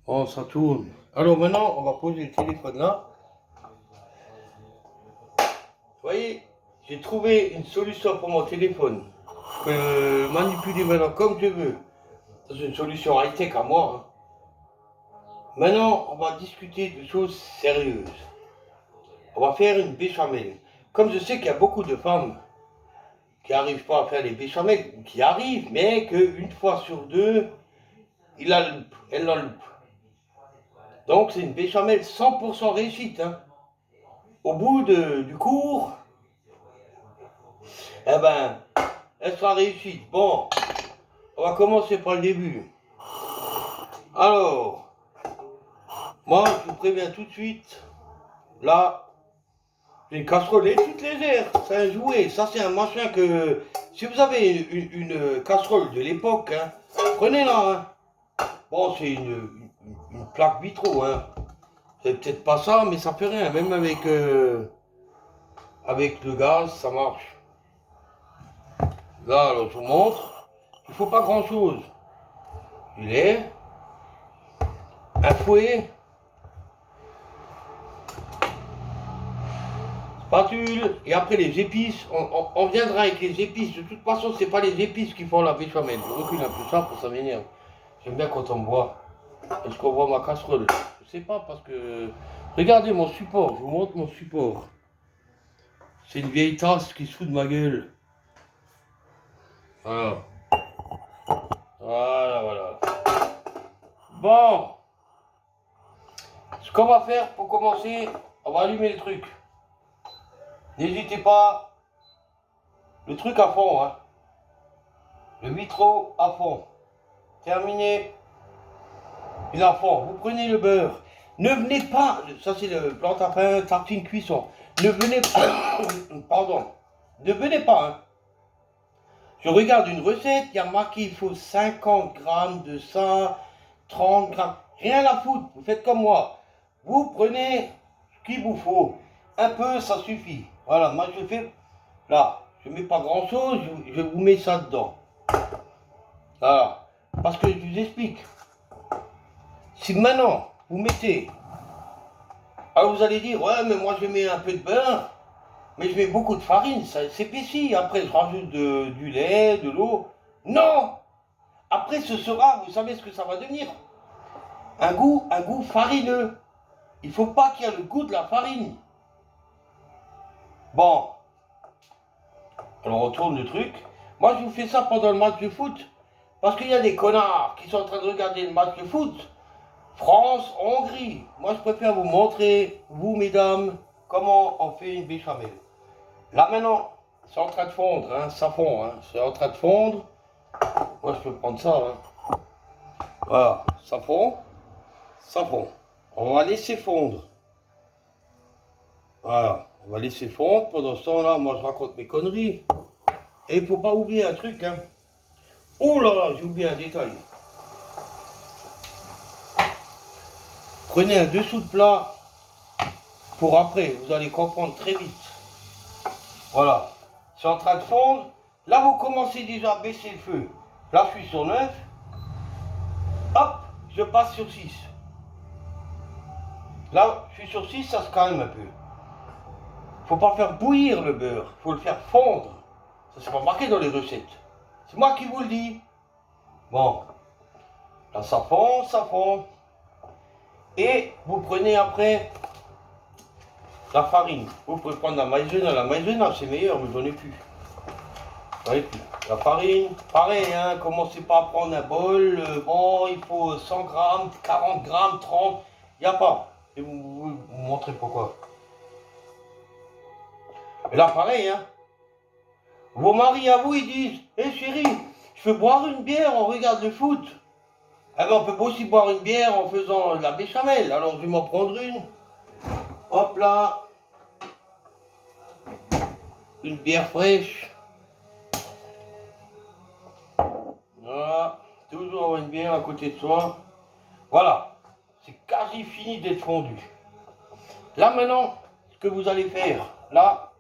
Oh, ça tourne. Alors maintenant, on va poser le téléphone là. Vous voyez, j'ai trouvé une solution pour mon téléphone. Je peux le manipuler maintenant comme je veux. C'est une solution high-tech à moi, hein. Maintenant, on va discuter de choses sérieuses. On va faire une béchamel. Comme je sais qu'il y a beaucoup de femmes qui n'arrivent pas à faire les béchamel, qui arrivent, mais qu'une fois sur deux, elle la loupe. Donc c'est une béchamel 100% réussite, hein. Au bout du cours, eh ben, elle sera réussite. Bon, on va commencer par le début. Alors, moi, je vous préviens tout de suite, là, j'ai une casserole elle est toute légère, c'est un jouet. Ça, c'est un machin que, si vous avez une casserole de l'époque, hein, prenez-la, hein. Bon, c'est une plaque vitro, hein. C'est peut-être pas ça, mais ça fait rien. Même avec le gaz, ça marche. Là, alors, je vous montre. Il faut pas grand-chose. Du lait, un fouet, spatule, et après les épices. On viendra avec les épices. De toute façon, c'est pas les épices qui font la béchamel. Je recule un peu ça pour ça m'énerve. J'aime bien quand on me voit. Est-ce qu'on voit ma casserole? Je sais pas parce que. Regardez mon support, je vous montre mon support. C'est une vieille tasse qui se fout de ma gueule. Voilà. Voilà. Bon. Ce qu'on va faire pour commencer, on va allumer le truc. N'hésitez pas. Le truc à fond, hein. Le vitro à fond. Terminé. Il à fond. Vous prenez le beurre. Ne venez pas. Ça, c'est le plan à pain, tartine cuisson. Ne venez pas. Pardon. Ne venez pas, hein. Je regarde une recette, il y a marqué il faut 50 grammes de ça, 30 grammes. Rien à foutre, vous faites comme moi. Vous prenez ce qu'il vous faut. Un peu, ça suffit. Voilà, moi je fais. Là, je ne mets pas grand chose, je vous mets ça dedans. Voilà. Parce que je vous explique. Si maintenant vous mettez. Alors vous allez dire, ouais, mais moi je mets un peu de beurre. Mais je mets beaucoup de farine, ça s'épaissit. Après, je rajoute du lait, de l'eau. Non! Après, ce sera, vous savez ce que ça va devenir? Un goût farineux. Il ne faut pas qu'il y ait le goût de la farine. Bon, alors on tourne le truc. Moi, je vous fais ça pendant le match de foot. Parce qu'il y a des connards qui sont en train de regarder le match de foot. France, Hongrie. Moi, je préfère vous montrer, vous, mesdames, comment on fait une béchamel. Là, maintenant, c'est en train de fondre, hein, ça fond, hein, c'est en train de fondre. Moi, je peux prendre ça, hein. Voilà, ça fond, ça fond. On va laisser fondre. Voilà, on va laisser fondre. Pendant ce temps-là, moi, je raconte mes conneries. Et il ne faut pas oublier un truc, hein. Oh là là, j'ai oublié un détail. Prenez un dessous de plat pour après, vous allez comprendre très vite. Voilà, c'est en train de fondre. Là, vous commencez déjà à baisser le feu. Là, je suis sur 9. Hop, je passe sur 6. Là, je suis sur 6, ça se calme un peu. Faut pas faire bouillir le beurre, faut le faire fondre. Ça, c'est pas marqué dans les recettes. C'est moi qui vous le dis. Bon, là, ça fond, ça fond. Et vous prenez après la farine. Vous pouvez prendre la maïzena. La maïzena, c'est meilleur, mais j'en ai plus. J'en ai plus. La farine, pareil, hein, commencez pas à prendre un bol. Bon, il faut 100 grammes, 40 grammes, 30. Il n'y a pas. Et vous montrez pourquoi. Et là, pareil, hein. Vos maris à vous, ils disent, hé chérie, je veux boire une bière, on regarde le foot. Eh ben, on peut pas aussi boire une bière en faisant de la béchamel. Alors, je vais m'en prendre une. Hop là. Une bière fraîche. Voilà. Toujours avoir une bière à côté de soi. Voilà. C'est quasi fini d'être fondu. Là, maintenant, ce que vous allez faire, là,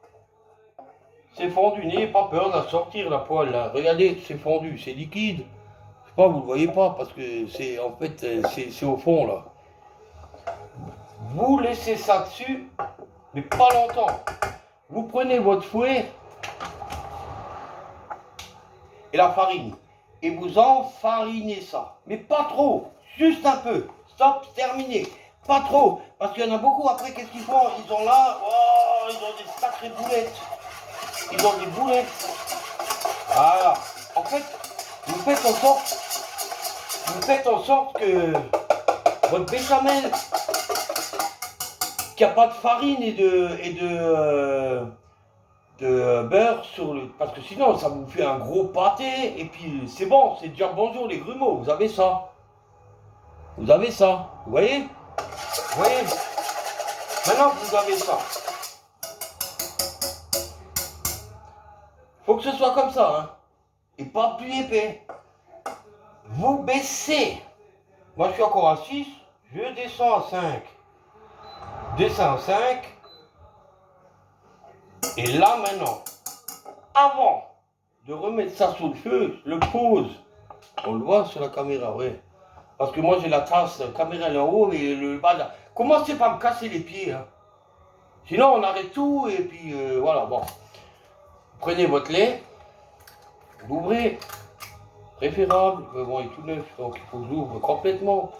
c'est fondu. N'ayez pas peur de la sortir, la poêle, là. Regardez, c'est fondu, c'est liquide. sais pas, vous le voyez pas parce que c'est en fait c'est au fond là. Vous laissez ça dessus, mais pas longtemps. Vous prenez votre fouet et la farine et vous enfarinez ça, mais pas trop, juste un peu. Stop, terminé. Pas trop, parce qu'il y en a beaucoup après, qu'est-ce qu'ils font? Ils ont là, oh, ils ont des sacrées boulettes. Ils ont des boulettes. Voilà. En fait, vous faites en sorte que votre béchamel, qu'il n'y a pas de farine de beurre sur le. Parce que sinon, ça vous fait un gros pâté, et puis c'est bon, c'est dire bonjour les grumeaux, vous avez ça. Vous avez ça, vous voyez? Vous voyez? Maintenant que vous avez ça, faut que ce soit comme ça, hein, et pas plus épais. Vous baissez. Moi, je suis encore à 6, je descends à 5. Descends à 5. Et là, maintenant, avant de remettre ça sous le feu, je le pose. On le voit sur la caméra, oui. Parce que moi, j'ai la tasse, la caméra est en haut et le bas là. Commencez pas à me casser les pieds, hein. Sinon, on arrête tout et puis voilà, bon. Prenez votre lait, l'ouvrez, préférable, mais bon, il est tout neuf, donc il faut que je l'ouvre complètement.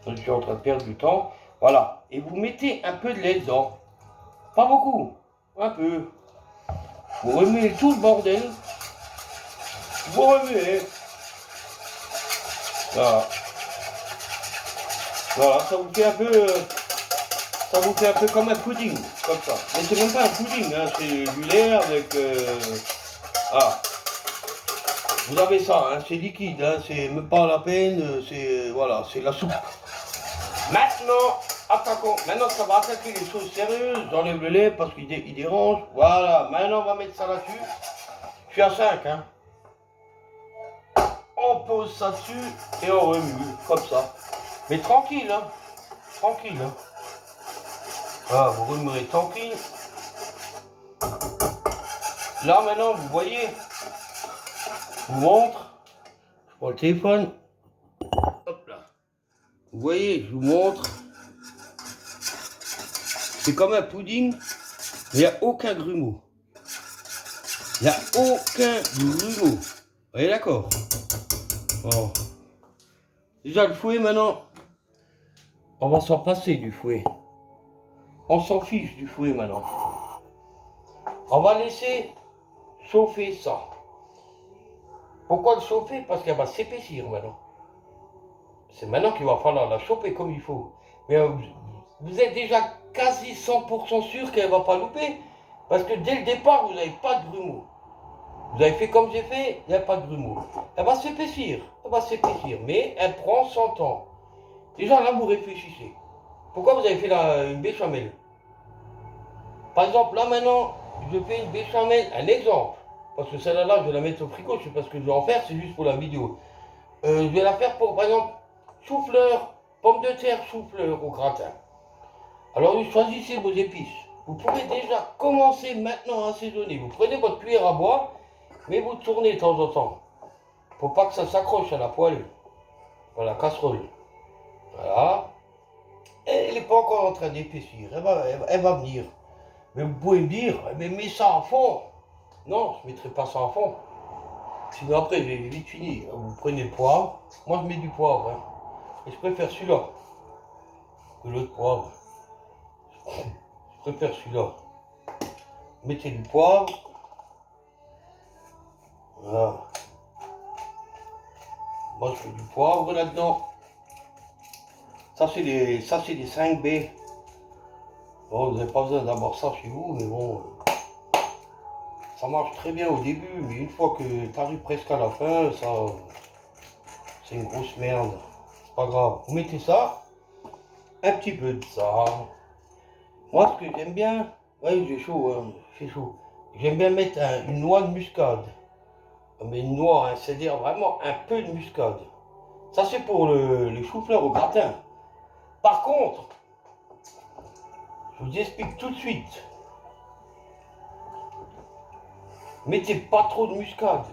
Je suis en train de perdre du temps. Voilà. Et vous mettez un peu de lait dedans. Pas beaucoup. Un peu. Vous remuez tout le bordel. Vous remuez. Voilà. Voilà, ça vous fait un peu. Ça vous fait un peu comme un pudding. Comme ça. Mais c'est même pas un pudding, hein, c'est du lait avec. Ah. Vous avez ça, hein, c'est liquide, hein, c'est même pas la peine, c'est. Voilà, c'est la soupe. Maintenant, attaquons. Maintenant, ça va attaquer les choses sérieuses. J'enlève le lait parce qu'il dérange. Voilà, maintenant, on va mettre ça là-dessus. Je suis à 5, hein. On pose ça dessus et on remue, comme ça. Mais tranquille, hein. Tranquille, hein. Voilà, vous remuez tranquille. Là, maintenant, vous voyez, je vous montre. Je prends le téléphone. Hop là. Vous voyez, je vous montre. C'est comme un pudding, mais il n'y a aucun grumeau. Il n'y a aucun grumeau. Vous voyez, d'accord? Bon. Déjà, le fouet, maintenant, on va s'en passer du fouet. On s'en fiche du fouet, maintenant. On va laisser chauffer ça. Pourquoi le chauffer? Parce qu'elle va s'épaissir, maintenant. C'est maintenant qu'il va falloir la chauffer comme il faut. Mais vous êtes déjà quasi 100% sûr qu'elle ne va pas louper. Parce que dès le départ, vous n'avez pas de grumeaux. Vous avez fait comme j'ai fait, il n'y a pas de grumeaux. Elle va s'épaissir, mais elle prend son temps. Déjà là, vous réfléchissez. Pourquoi vous avez fait une béchamel? Par exemple, là maintenant, je fais une béchamel, un exemple. Parce que celle-là, je vais la mettre au frigo, je sais pas ce que je vais en faire, c'est juste pour la vidéo. Je vais la faire pour, par exemple, chou-fleur, pommes de terre, chou-fleur au gratin. Alors, vous choisissez vos épices. Vous pouvez déjà commencer maintenant à assaisonner. Vous prenez votre cuillère à bois, mais vous tournez de temps en temps. Pour pas que ça s'accroche à la poêle, à la casserole. Voilà. Et elle n'est pas encore en train d'épaissir. Elle va venir. Mais vous pouvez me dire, mais mets ça à fond. Non, je ne mettrai pas ça à fond. Sinon après, j'ai vite fini. Vous prenez le poivre. Moi, je mets du poivre. Hein. Et je préfère celui-là que l'autre poivre. Je préfère celui-là. Mettez du poivre. Voilà. Moi, je mets du poivre là-dedans. Ça, c'est des 5B. Bon, vous n'avez pas besoin d'avoir ça chez vous, mais bon. Ça marche très bien au début, mais une fois que tu arrives presque à la fin, ça. C'est une grosse merde. C'est pas grave. Vous mettez ça. Un petit peu de ça. Moi, ce que j'aime bien. Oui, j'ai chaud, hein, c'est chaud. J'aime bien mettre une noix de muscade. Mais une noix, hein, c'est-à-dire vraiment un peu de muscade. Ça, c'est pour les choux-fleurs au gratin. Par contre, je vous explique tout de suite. Mettez pas trop de muscade.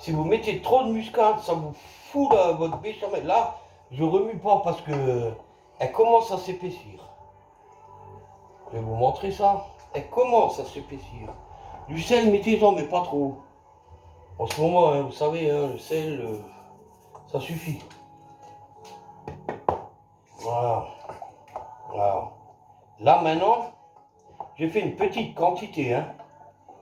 Si vous mettez trop de muscade, ça vous fout votre béchamel. Là, je remue pas parce que elle commence à s'épaissir. Je vais vous montrer ça. Elle commence à s'épaissir. Du sel, mettez-en, mais pas trop. En ce moment, hein, vous savez, hein, le sel, ça suffit. Voilà. Voilà. Là, maintenant, j'ai fait une petite quantité. Hein.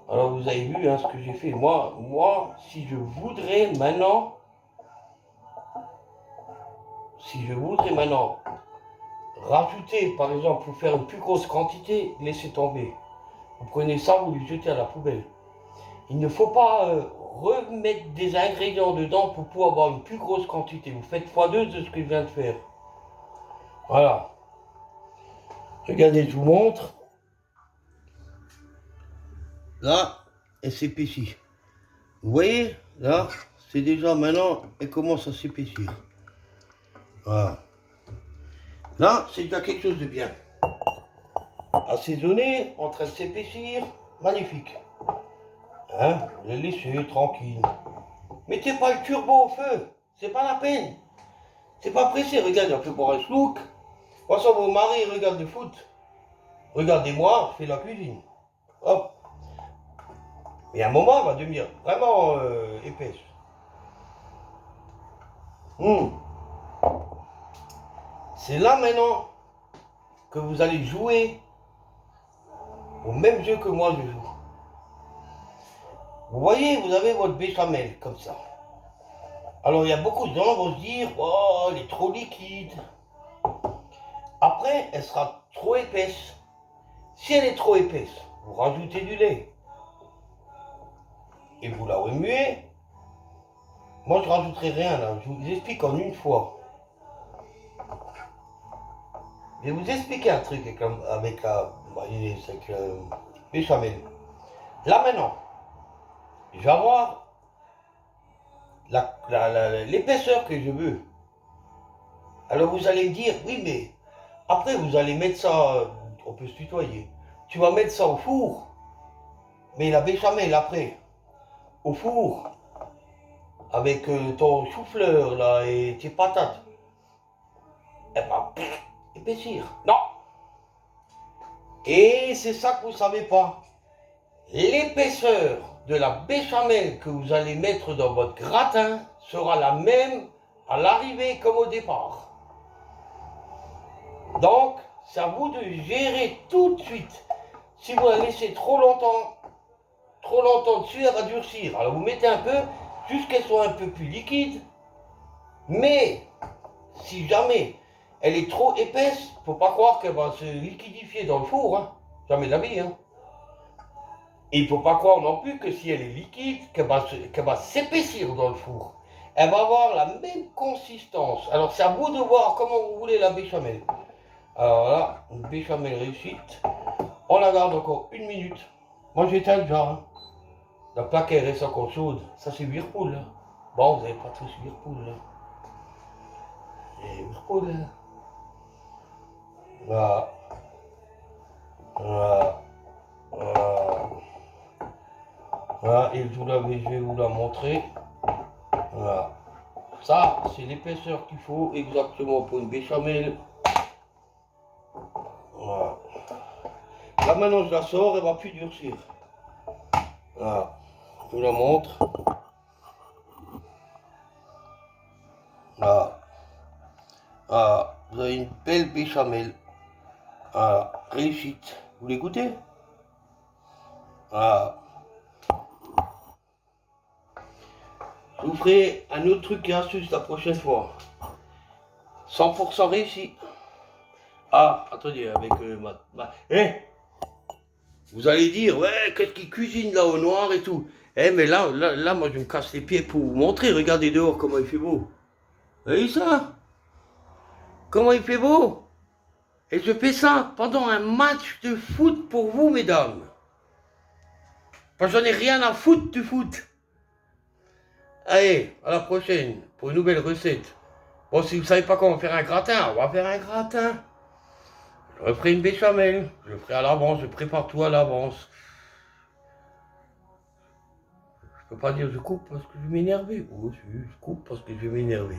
Alors, vous avez vu hein, ce que j'ai fait. Moi, si je voudrais maintenant, rajouter, par exemple, pour faire une plus grosse quantité, laissez tomber. Vous prenez ça, vous le jetez à la poubelle. Il ne faut pas remettre des ingrédients dedans pour pouvoir avoir une plus grosse quantité. Vous faites x2 de ce que je viens de faire. Voilà. Regardez, je vous montre. Là, elle s'épaissit. Vous voyez, là, c'est déjà maintenant, elle commence à s'épaissir. Voilà. Là, c'est déjà quelque chose de bien. Assaisonné, en train de s'épaissir, magnifique. Hein, vous le laissez tranquille. Mettez pas le turbo au feu, c'est pas la peine. C'est pas pressé, regarde, on peut boire un slouk. Moi, ça, vos maris regardent le foot. Regardez-moi, je fais la cuisine. Hop. Et à un moment, elle va devenir vraiment épaisse. C'est là maintenant que vous allez jouer au même jeu que moi je joue. Vous voyez, vous avez votre béchamel comme ça. Alors il y a beaucoup de gens qui vont se dire, oh, elle est trop liquide. Après, elle sera trop épaisse. Si elle est trop épaisse, vous rajoutez du lait. Et vous la remuez. Moi, je ne rajouterai rien là. Je vous explique en une fois. Je vais vous expliquer un truc avec la mayonnaise, avec le béchamel. Là maintenant, je vais avoir l'épaisseur que je veux. Alors vous allez me dire, oui, mais après vous allez mettre ça, on peut se tutoyer. Tu vas mettre ça au four. Mais la béchamel après, au four, avec ton chou-fleur là et tes patates, elle va épaissir. Non. Et c'est ça que vous ne savez pas. L'épaisseur de la béchamel que vous allez mettre dans votre gratin sera la même à l'arrivée comme au départ. Donc, c'est à vous de gérer tout de suite. Si vous la laissez trop longtemps dessus, elle va durcir. Alors vous mettez un peu, jusqu'à qu'elle soit un peu plus liquide. Mais, si jamais elle est trop épaisse, faut pas croire qu'elle va se liquidifier dans le four. Hein. Jamais de la vie. Hein. Et il ne faut pas croire non plus que si elle est liquide, qu'elle va s'épaissir dans le four. Elle va avoir la même consistance. Alors c'est à vous de voir comment vous voulez la béchamel. Alors là, une béchamel réussite. On la garde encore 1 minute. Moi j'éteins déjà. Hein. La plaque elle reste encore chaude. Ça c'est Whirlpool. Là. Bon, vous n'avez pas tous Whirlpool. Là. Et Whirlpool. Là. Voilà. Voilà. Voilà. Voilà, et je vais vous la montrer. Voilà. Ça, c'est l'épaisseur qu'il faut exactement pour une béchamel. Voilà. Là maintenant je la sors, elle va plus durcir. Voilà. Je vous la montre. Voilà. Voilà. Vous avez une belle béchamel. Voilà. Réussite. Vous voulez goûter? Voilà. Je vous ferai un autre truc et astuce la prochaine fois. 100% réussi. Ah, attendez, avec vous allez dire, ouais, qu'est-ce qu'il cuisine là au noir et tout. Mais là, moi je me casse les pieds pour vous montrer. Regardez dehors comment il fait beau. Vous voyez ça? Comment il fait beau? Et je fais ça pendant un match de foot pour vous, mesdames. Parce que j'en ai rien à foutre du foot. Allez, à la prochaine pour une nouvelle recette. Bon, si vous ne savez pas comment faire un gratin, on va faire un gratin. Je referai une béchamel. Je le ferai à l'avance, je prépare tout à l'avance. peux pas dire je coupe parce que je vais m'énerver. Oh, si, je coupe parce que je vais m'énerver.